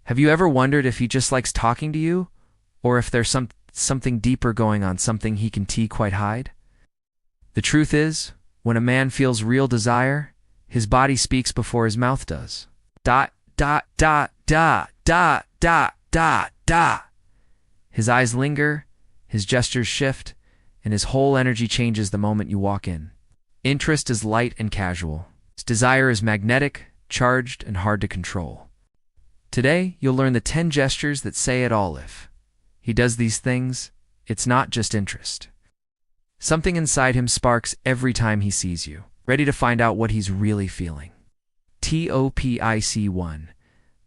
Have you ever wondered if he just likes talking to you, or if there's something deeper going on, something he can quite hide? The truth is, when a man feels real desire, his body speaks before his mouth does. Dot, dot, dot, dot, dot, dot, dot, dot. His eyes linger, his gestures shift, and his whole energy changes the moment you walk in. Interest is light and casual. His desire is magnetic, charged, and hard to control. Today, you'll learn the 10 gestures that say it all. If he does these things, it's not just interest. Something inside him sparks every time he sees you, ready to find out what he's really feeling. TOPIC 1.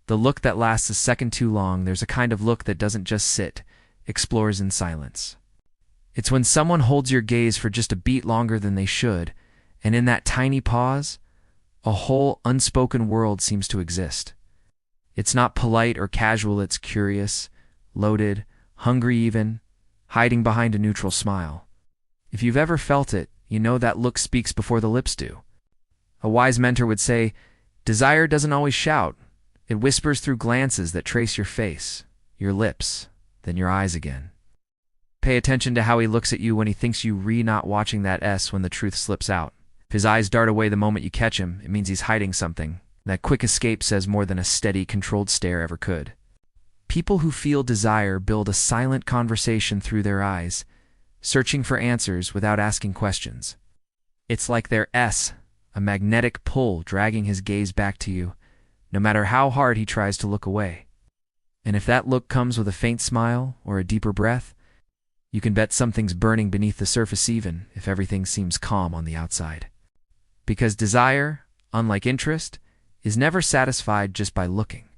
The look that lasts a second too long. There's a kind of look that doesn't just sit, explores in silence. It's when someone holds your gaze for just a beat longer than they should, and in that tiny pause, a whole unspoken world seems to exist. It's not polite or casual, it's curious, loaded, hungry even, hiding behind a neutral smile. If you've ever felt it, you know that look speaks before the lips do. A wise mentor would say, desire doesn't always shout. It whispers through glances that trace your face, your lips, then your eyes again. Pay attention to how he looks at you when he thinks you not watching that S when the truth slips out. If his eyes dart away the moment you catch him, it means he's hiding something. That quick escape says more than a steady, controlled stare ever could. People who feel desire build a silent conversation through their eyes, searching for answers without asking questions. It's like their S, a magnetic pull dragging his gaze back to you, no matter how hard he tries to look away. And if that look comes with a faint smile or a deeper breath, you can bet something's burning beneath the surface even if everything seems calm on the outside. Because desire, unlike interest, is never satisfied just by looking,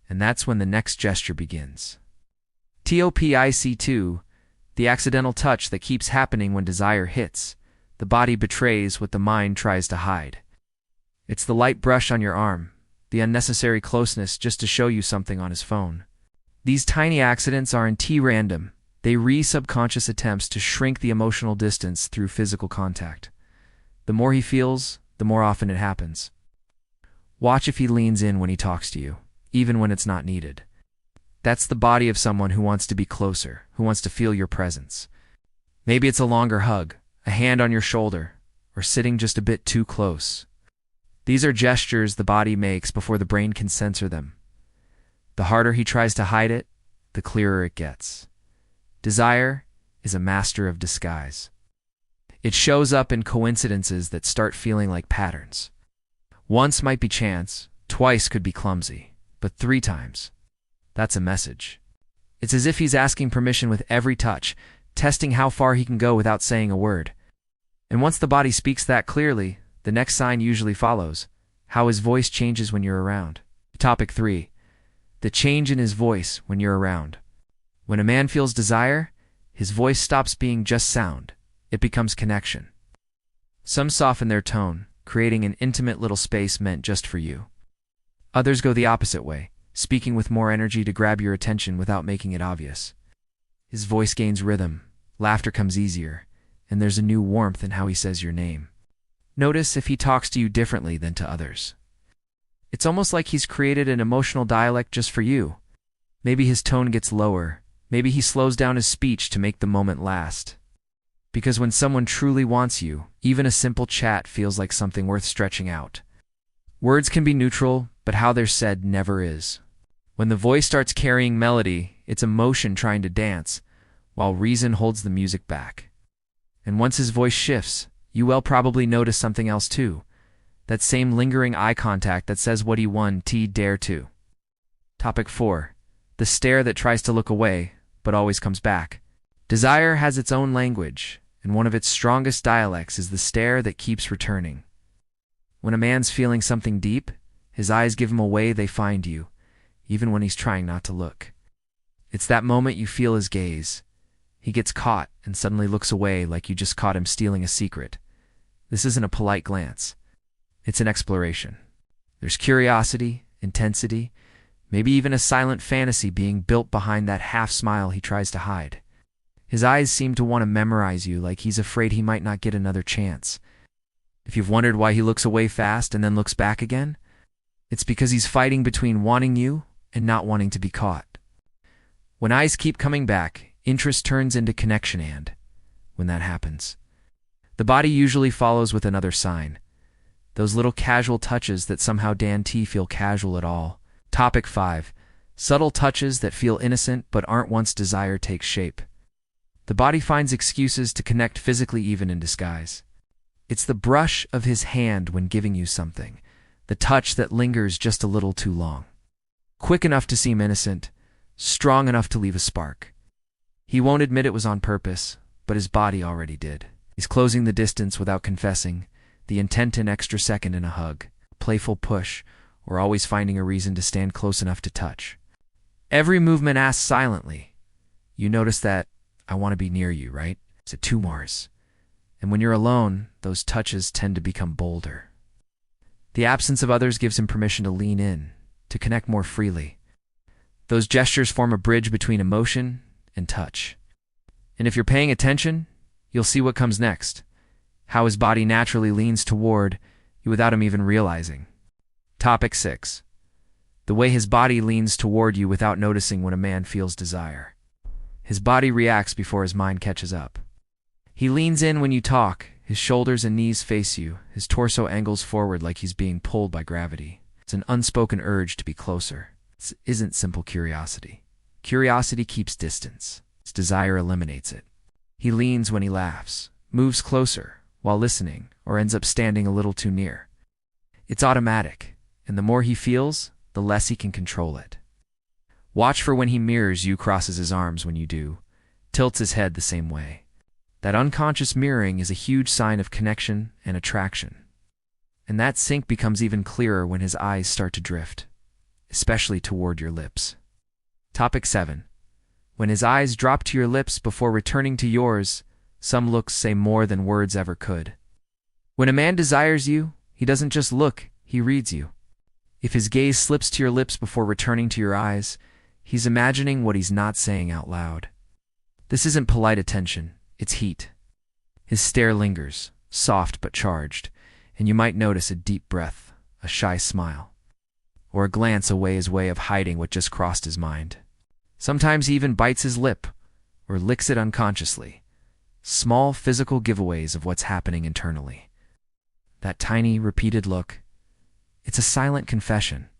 and that's when the next gesture begins. TOPIC 2, the accidental touch that keeps happening when desire hits. The body betrays what the mind tries to hide. It's the light brush on your arm, the unnecessary closeness just to show you something on his phone. These tiny accidents aren't random. They subconscious attempts to shrink the emotional distance through physical contact. The more he feels, the more often it happens. Watch if he leans in when he talks to you, even when it's not needed. That's the body of someone who wants to be closer, who wants to feel your presence. Maybe it's a longer hug, a hand on your shoulder, or sitting just a bit too close. These are gestures the body makes before the brain can censor them. The harder he tries to hide it, the clearer it gets. Desire is a master of disguise. It shows up in coincidences that start feeling like patterns. Once might be chance, twice could be clumsy, but 3 times, that's a message. It's as if he's asking permission with every touch, testing how far he can go without saying a word. And once the body speaks that clearly, the next sign usually follows, how his voice changes when you're around. Topic 3. The change in his voice when you're around. When a man feels desire, his voice stops being just sound. It becomes connection. Some soften their tone, creating an intimate little space meant just for you. Others go the opposite way, speaking with more energy to grab your attention without making it obvious. His voice gains rhythm, laughter comes easier, and there's a new warmth in how he says your name. Notice if he talks to you differently than to others. It's almost like he's created an emotional dialect just for you. Maybe his tone gets lower, maybe he slows down his speech to make the moment last. Because when someone truly wants you, even a simple chat feels like something worth stretching out. Words can be neutral, but how they're said never is. When the voice starts carrying melody, it's emotion trying to dance, while reason holds the music back. And once his voice shifts, you will probably notice something else too. That same lingering eye contact that says what he dare to. Topic 4. The stare that tries to look away, but always comes back. Desire has its own language, and one of its strongest dialects is the stare that keeps returning. When a man's feeling something deep, his eyes give him away, they find you, even when he's trying not to look. It's that moment you feel his gaze. He gets caught and suddenly looks away like you just caught him stealing a secret. This isn't a polite glance. It's an exploration. There's curiosity, intensity, maybe even a silent fantasy being built behind that half smile he tries to hide. His eyes seem to want to memorize you, like he's afraid he might not get another chance. If you've wondered why he looks away fast and then looks back again, it's because he's fighting between wanting you and not wanting to be caught. When eyes keep coming back, interest turns into connection, and when that happens, the body usually follows with another sign. Those little casual touches that somehow don't feel casual at all. Topic 5. Subtle touches that feel innocent but aren't once desire takes shape. The body finds excuses to connect physically, even in disguise. It's the brush of his hand when giving you something, the touch that lingers just a little too long. Quick enough to seem innocent, strong enough to leave a spark. He won't admit it was on purpose, but his body already did. He's closing the distance without confessing, the intent an extra second in a hug, a playful push, or always finding a reason to stand close enough to touch. Every movement asks silently. You notice that, I want to be near you, right? Is it 2 Mars? And when you're alone, those touches tend to become bolder. The absence of others gives him permission to lean in, to connect more freely. Those gestures form a bridge between emotion and touch. And if you're paying attention, you'll see what comes next. How his body naturally leans toward you without him even realizing. Topic 6. The way his body leans toward you without noticing when a man feels desire. His body reacts before his mind catches up. He leans in when you talk, his shoulders and knees face you, his torso angles forward like he's being pulled by gravity. It's an unspoken urge to be closer. This isn't simple curiosity. Curiosity keeps distance. His desire eliminates it. He leans when he laughs, moves closer while listening, or ends up standing a little too near. It's automatic, and the more he feels, the less he can control it. Watch for when he mirrors you, crosses his arms when you do, tilts his head the same way. That unconscious mirroring is a huge sign of connection and attraction. And that sync becomes even clearer when his eyes start to drift, especially toward your lips. Topic 7. When his eyes drop to your lips before returning to yours, some looks say more than words ever could. When a man desires you, he doesn't just look, he reads you. If his gaze slips to your lips before returning to your eyes, he's imagining what he's not saying out loud. This isn't polite attention, it's heat. His stare lingers, soft but charged, and you might notice a deep breath, a shy smile, or a glance away, his way of hiding what just crossed his mind. Sometimes he even bites his lip, or licks it unconsciously. Small physical giveaways of what's happening internally. That tiny, repeated look, it's a silent confession.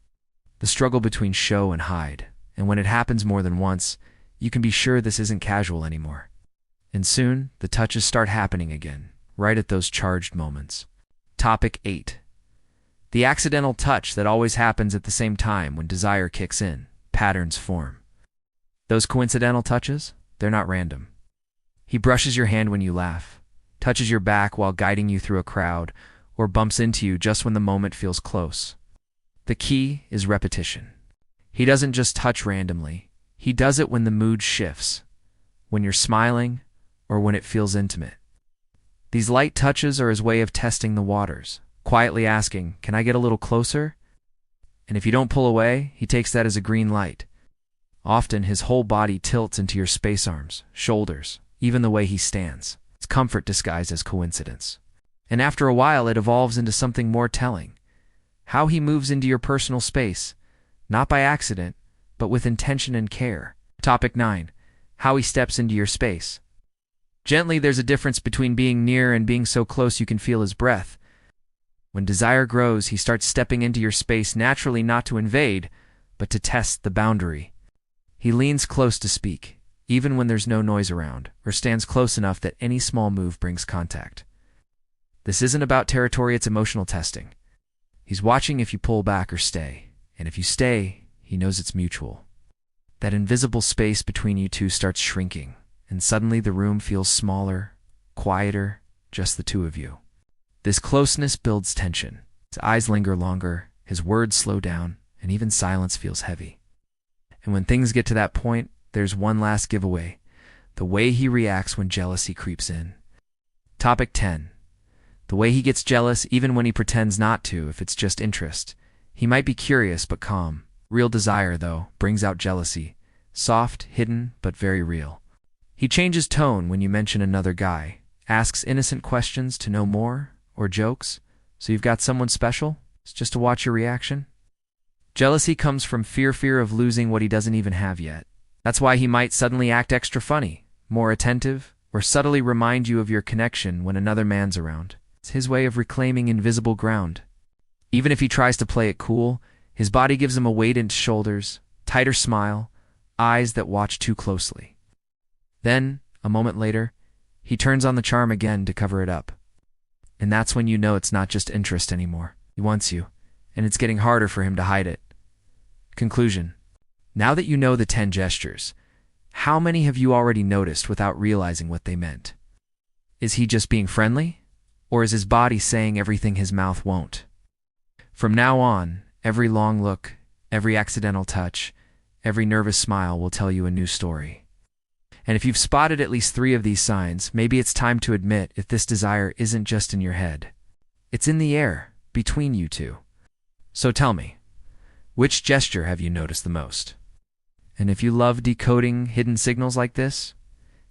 The struggle between show and hide, and when it happens more than once, you can be sure this isn't casual anymore. And soon, the touches start happening again, right at those charged moments. Topic 8. The accidental touch that always happens at the same time when desire kicks in, patterns form. Those coincidental touches, they're not random. He brushes your hand when you laugh, touches your back while guiding you through a crowd, or bumps into you just when the moment feels close. The key is repetition. He doesn't just touch randomly. He does it when the mood shifts, when you're smiling, or when it feels intimate. These light touches are his way of testing the waters, quietly asking, "Can I get a little closer?" And if you don't pull away, he takes that as a green light. Often his whole body tilts into your space arms, shoulders, even the way he stands. It's comfort disguised as coincidence. And after a while, it evolves into something more telling. How he moves into your personal space, not by accident, but with intention and care. Topic 9. How he steps into your space. Gently, there's a difference between being near and being so close you can feel his breath. When desire grows, he starts stepping into your space naturally, not to invade, but to test the boundary. He leans close to speak, even when there's no noise around, or stands close enough that any small move brings contact. This isn't about territory, it's emotional testing. He's watching if you pull back or stay, and if you stay, he knows it's mutual. That invisible space between you two starts shrinking, and suddenly the room feels smaller, quieter, just the two of you. This closeness builds tension. His eyes linger longer, his words slow down, and even silence feels heavy. And when things get to that point, there's one last giveaway: the way he reacts when jealousy creeps in. Topic 10. The way he gets jealous even when he pretends not to, if it's just interest. He might be curious but calm. Real desire, though, brings out jealousy. Soft, hidden, but very real. He changes tone when you mention another guy, asks innocent questions to know more, or jokes. So you've got someone special? It's just to watch your reaction? Jealousy comes from fear of losing what he doesn't even have yet. That's why he might suddenly act extra funny, more attentive, or subtly remind you of your connection when another man's around. It's his way of reclaiming invisible ground. Even if he tries to play it cool, his body gives him a weight in his shoulders, tighter smile, eyes that watch too closely. Then, a moment later, he turns on the charm again to cover it up. And that's when you know it's not just interest anymore. He wants you, and it's getting harder for him to hide it. Conclusion. Now that you know the 10 gestures, how many have you already noticed without realizing what they meant? Is he just being friendly? Or is his body saying everything his mouth won't? From now on, every long look, every accidental touch, every nervous smile will tell you a new story. And if you've spotted at least 3 of these signs, maybe it's time to admit if this desire isn't just in your head. It's in the air, between you two. So tell me, which gesture have you noticed the most? And if you love decoding hidden signals like this,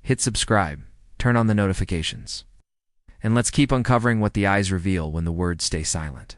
hit subscribe, turn on the notifications. And let's keep uncovering what the eyes reveal when the words stay silent.